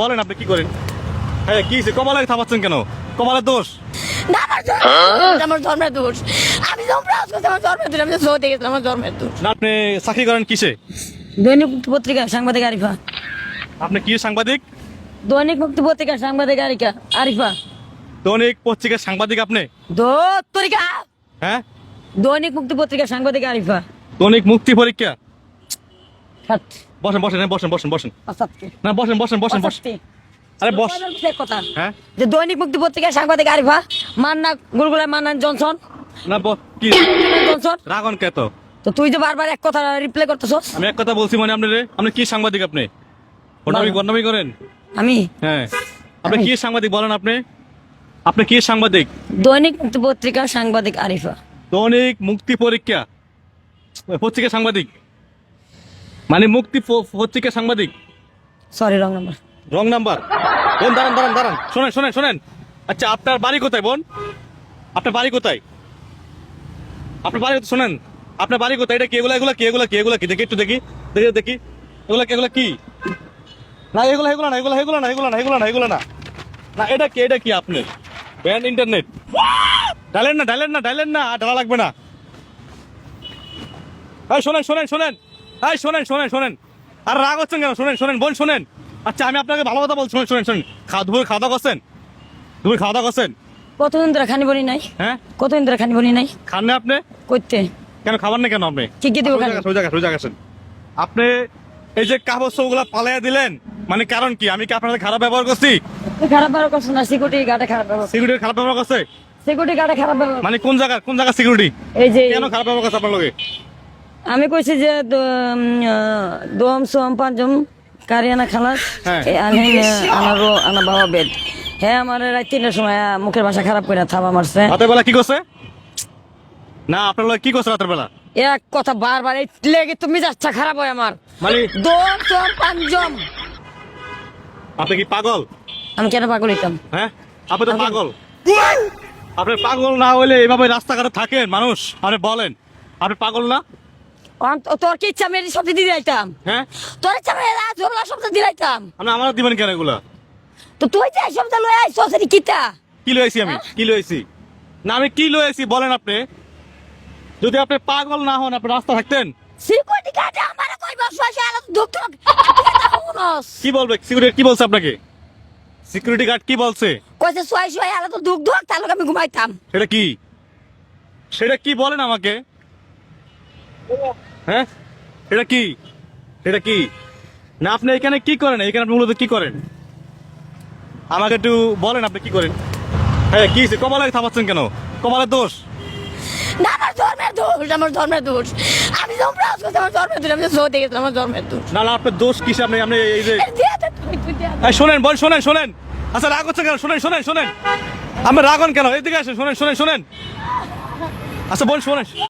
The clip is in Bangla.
বলেন আপনি কি করেন? হ্যাঁ কি হয়েছে? কপালে থামাচ্ছেন কেন? কপালের দোষ? না আমার ধর্মের দোষ। আমি ধর্মের দোষ, আমার ধর্মের দোষ। আমি তো জোর দেখেছিলাম আমার ধর্মের দোষ। না আপনি চাকরি করেন কিসে? দৈনিক মুক্তি পত্রিকা সাংবাদিক আরিফা। আপনি কি সাংবাদিক? দৈনিক মুক্তি পত্রিকা সাংবাদিক আরিফা। দৈনিক পত্রিকার সাংবাদিক আপনি? পত্রিকা হ্যাঁ দৈনিক মুক্তি পত্রিকা সাংবাদিক আরিফা। দৈনিক মুক্তি পরীক্ষা। হাট বসেন বসেন হ্যাঁ, বসেন বসেন বসেন অসত্যি না বসেন বসেন বসেন বসেন অসত্যি। আরে বস। কথা হ্যাঁ যে দৈনিক মুক্তি পত্রিকা সাংবাদিক আরিফা মান্না গুলগুলা মান্নান জনসন না কি জনসন রাগন কে তো? তো তুই যে বারবার এক কথা রিপ্লাই করতেছস। আমি এক কথা বলছি মানে আপনি কি সাংবাদিক? আপনি বদনামি করেন? আমি হ্যাঁ আপনি কি সাংবাদিক বলেন? আপনি কি সাংবাদিক? দৈনিক মুক্তি পত্রিকা সাংবাদিক আরিফা। দৈনিক মুক্তি পরীক্ষা পত্রিকা সাংবাদিক মানে মুক্তি পত্রিকা সাংবাদিক। Sorry wrong number. Wrong number. বোন দাঁড়ান দাঁড়ান দাঁড়ান, শোনেন শোনেন শোনেন। আচ্ছা আপনার বাড়ি কোথায় বোন? আপনার বাড়ি কোথায়? আপনার বাড়ি শোনেন, আপনার বাড়ি কোথায়? এটা কি? এগুলা এগুলা কি? এগুলা কি? এগুলা কি? দেখি একটু দেখি দেখি দেখি। এগুলা কি? এগুলা কি? না এগুলা এগুলা না এগুলা এগুলা না এগুলা না এগুলা না এগুলা না না এটা কি? এটা কি আপনি ব্যান্ড ইন্টারনেট? ডালেন না ডালেন না ডালেন না, আর ডালা লাগবে না। এই শোনেন শোনেন শোনেন, এই শোনেন শোনেন শোনেন। আর রাগ হচ্ছেন কেন? শোনেন শোনেন বোন শোনেন। আচ্ছা আমি আপনাকে ভালো কথা বলছি, শোনেন শোনেন শোনেন। দুপুরে খাওয়া দাওয়া করছেন? দুপুরে খাওয়া দাওয়া করছেন? কতদিন ধরে খানি বনি নাই? হ্যাঁ কতদিন ধরে খানি বনি নাই? খান না আপনি? করতে কেন খাবার না কেন আপনি? কি কি দিব খানি? সোজা গেছেন আপনি। এই যে কাগজ গুলা পালাইয়া দিলেন মানে কারণ কি? আমি কি আপনাদের খারাপ ব্যবহার করছি? খারাপ ব্যবহার করছো না? সিকিউরিটি গার্ডে খারাপ ব্যবহার। সিকিউরিটি খারাপ ব্যবহার করছে সিকিউরিটি গার্ডে খারাপ ব্যবহার মানে কোন জায়গা সিকিউরিটি? এই যে কেন খারাপ ব্যবহার করছে আপনার লগে? আমি কইছি যে দোম সোম পাঁচম কারিয়ানা খালাস হ্যাঁ। আনারো আনা বাবা বেদ। হ্যাঁ আমার রাত 3টার সময় মুখের ভাষা খারাপ করে থাবা মারছে। রাতের বেলা কি করছে? না আপনার লগে কি করছে রাতের বেলা? এক কথা বারবার এই লেগে তুমি যাচ্ছা খারাপ হয় আমার। মানে দোম সোম পাঁচম। আপনি কি পাগল? আমি কেন পাগল হইতাম? হ্যাঁ আপনি তো পাগল। আপনি পাগল না হলে এভাবে রাস্তাঘাটে থাকেন মানুষ? আপনি বলেন আপনি পাগল না? তোর কি ইচ্ছা আমি এই শব্দ দিয়ে দিতাম? হ্যাঁ তোর ইচ্ছা আমি জোরলা শব্দ দিয়ে দিতাম। আপনি আমার দিবেন কেন এগুলা? তো তুই যে এই শব্দ লয়ে আইছস এটি কিতা? কি লয়েছি আমি? কি লয়েছি? না আমি কি লয়েছি বলেন আপনি। যদি আপনি পাগল না হন আপনি রাস্তা থাকতেন? সিকিউরিটি গার্ড আমারে কইবা শোষে আলো ডক্টর কি বলবে? সিকিউরিটি কি বলছে আপনাকে? সিকিউরিটি গার্ড কি বলছে? কইছে শোয় আলো তো দুঃখ দুঃখ তাহলে আমি ঘুমাইতাম। সেটা কি? সেটা কি বলেন আমাকে? হ্যাঁ এটা কি? এটা কি? না আপনি এখানে কি করেন? এখানে আপনি মূলত কি করেন আমাকে একটু বলেন আপনি কি করেন? হ্যাঁ কি হয়েছে? কপালে থামাচ্ছেন কেন? কপালের দোষ? না আমার ধর্মের দোষ, আমার ধর্মের দোষ। আমি ধর্মের দোষ, আমার ধর্মের দোষ। আমি তো জোর দেখেছিলাম আমার ধর্মের দোষ। না না আপনার দোষ কিসে? আপনি এই যে দিয়া দে তুই দিয়া দে। এই শোনেন বোন শোনেন শোনেন। আচ্ছা রাগ হচ্ছে কেন? শোনেন শোনেন শোনেন। আমি রাগন কেন? এদিকে আসেন, শোনেন শোনেন শোনেন। আচ্ছা বোন শোনেন।